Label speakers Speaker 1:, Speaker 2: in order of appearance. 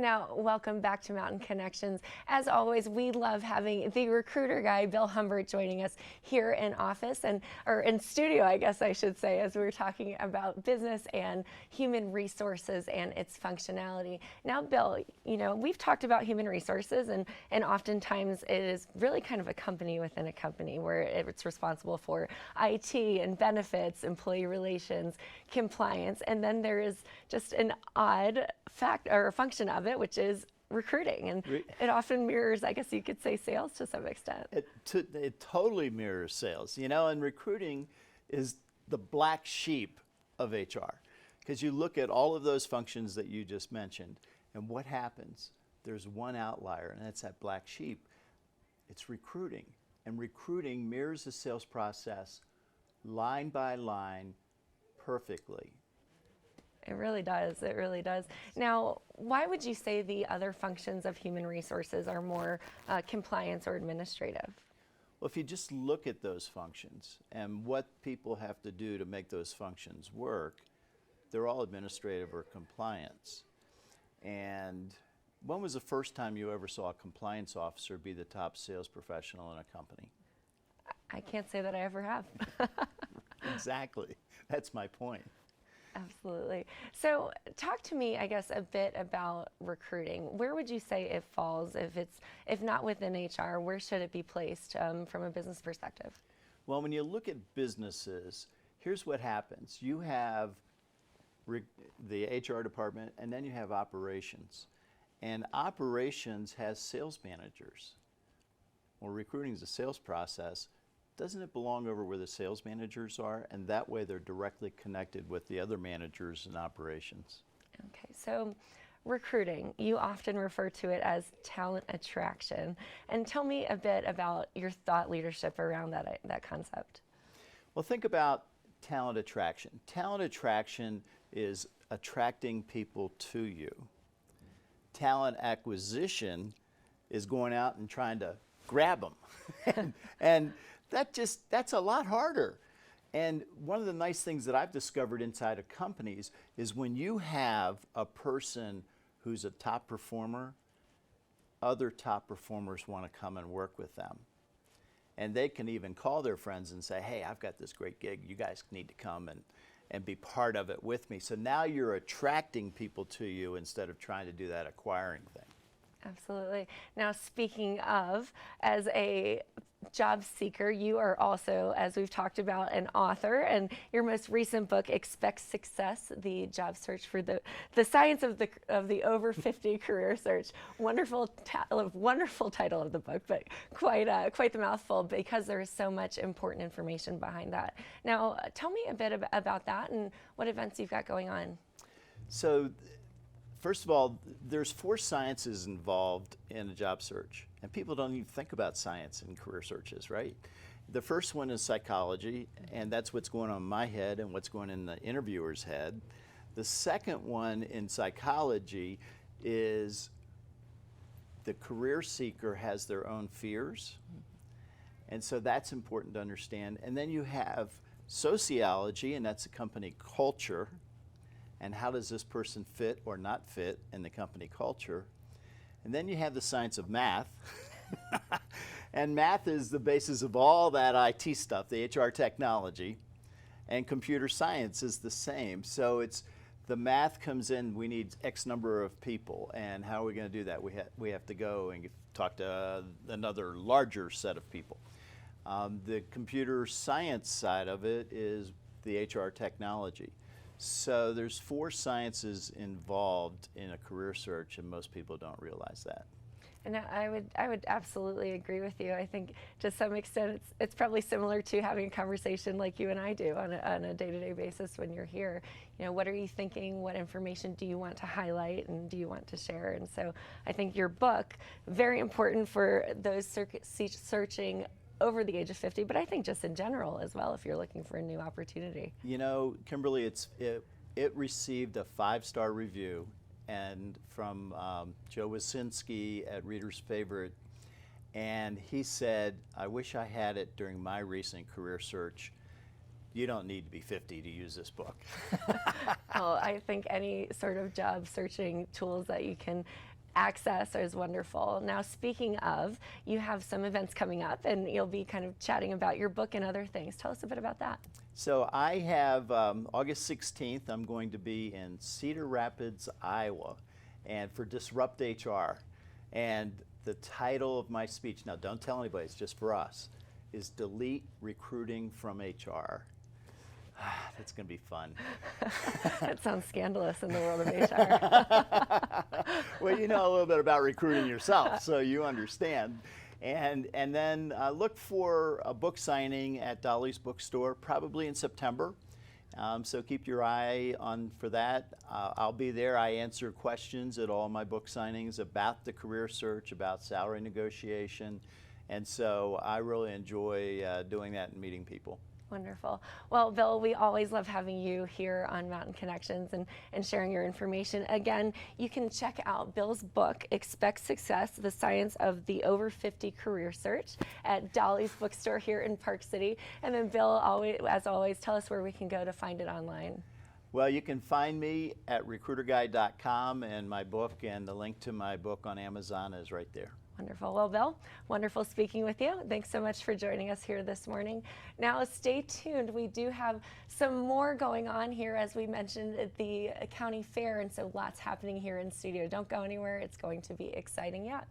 Speaker 1: Now, welcome back to Mountain Connections. As always, we love having the recruiter guy, Bill Humbert, joining us here in office or in studio, I guess I should say, as we're talking about business and human resources and its functionality. Now, Bill, we've talked about human resources, and oftentimes it is really kind of a company within a company where it's responsible for IT and benefits, employee relations, compliance, and then there is just an odd fact or function of it, which is recruiting, and it often mirrors, I guess you could say, sales to some extent.
Speaker 2: It totally mirrors sales, and recruiting is the black sheep of HR, because you look at all of those functions that you just mentioned, and what happens? There's one outlier, and that's that black sheep. It's recruiting, and recruiting mirrors the sales process line by line perfectly.
Speaker 1: It really does. It really does. Now, why would you say the other functions of human resources are more compliance or administrative?
Speaker 2: Well, if you just look at those functions and what people have to do to make those functions work, they're all administrative or compliance. And when was the first time you ever saw a compliance officer be the top sales professional in a company?
Speaker 1: I can't say that I ever have.
Speaker 2: Exactly. That's my point.
Speaker 1: Absolutely. So talk to me, I guess, a bit about recruiting. Where would you say it falls? If not within HR, where should it be placed from a business perspective?
Speaker 2: Well, when you look at businesses, here's what happens. You have the HR department, and then you have operations. And operations has sales managers. Well, recruiting is a sales process. Doesn't it belong over where the sales managers are? And that way they're directly connected with the other managers in operations.
Speaker 1: Okay, so recruiting, you often refer to it as talent attraction. And tell me a bit about your thought leadership around that concept.
Speaker 2: Well, think about talent attraction. Talent attraction is attracting people to you. Talent acquisition is going out and trying to grab them. and that's a lot harder. And one of the nice things that I've discovered inside of companies is when you have a person who's a top performer, other top performers want to come and work with them. And they can even call their friends and say, hey, I've got this great gig. You guys need to come and be part of it with me. So now you're attracting people to you instead of trying to do that acquiring thing.
Speaker 1: Absolutely. Now, speaking of, as a job seeker, you are also, as we've talked about, an author, and your most recent book, Expect Success, the job search for the science of the over 50 career search. Wonderful title of the book, but quite the mouthful, because there is so much important information behind that. Now, tell me a bit about that and what events you've got going on.
Speaker 2: So, first of all, there's 4 sciences involved in a job search, and people don't even think about science in career searches, right? The first one is psychology, and that's what's going on in my head and what's going on in the interviewer's head. The second one in psychology is the career seeker has their own fears, and so that's important to understand. And then you have sociology, and that's the company culture. And how does this person fit or not fit in the company culture? And then you have the science of math. And math is the basis of all that IT stuff, the HR technology. And computer science is the same. So the math comes in, we need X number of people. And how are we going to do that? We have to go and talk to another larger set of people. The computer science side of it is the HR technology. So there's 4 sciences involved in a career search, and most people don't realize that.
Speaker 1: And I would absolutely agree with you. I think to some extent it's probably similar to having a conversation like you and I do on a day-to-day basis when you're here. What are you thinking? What information do you want to highlight and do you want to share? And so I think your book, very important for those searching over the age of 50, but I think just in general as well, if you're looking for a new opportunity.
Speaker 2: Kimberly, it received a 5-star review, and from Joe Wasinski at Reader's Favorite, and he said, I wish I had it during my recent career search. You don't need to be 50 to use this book.
Speaker 1: Well, I think any sort of job searching tools that you can access is wonderful. Now, speaking of, you have some events coming up and you'll be kind of chatting about your book and other things. Tell us a bit about that.
Speaker 2: So I have August 16th, I'm going to be in Cedar Rapids, Iowa, and for Disrupt HR. And the title of my speech, now don't tell anybody, it's just for us, is Delete Recruiting from HR. That's going to be fun.
Speaker 1: That sounds scandalous in the world of HR.
Speaker 2: Well, you know a little bit about recruiting yourself, so you understand. And then look for a book signing at Dolly's Bookstore, probably in September. So keep your eye on for that. I'll be there. I answer questions at all my book signings about the career search, about salary negotiation. And so I really enjoy doing that and meeting people.
Speaker 1: Wonderful. Well, Bill, we always love having you here on Mountain Connections and sharing your information. Again, you can check out Bill's book, Expect Success, The Science of the Over 50 Career Search at Dolly's Bookstore here in Park City. And then Bill, as always, tell us where we can go to find it online.
Speaker 2: Well, you can find me at recruiterguy.com, and my book and the link to my book on Amazon is right there.
Speaker 1: Wonderful. Well, Bill, wonderful speaking with you. Thanks so much for joining us here this morning. Now, stay tuned. We do have some more going on here, as we mentioned, at the county fair, and so lots happening here in studio. Don't go anywhere. It's going to be exciting yet.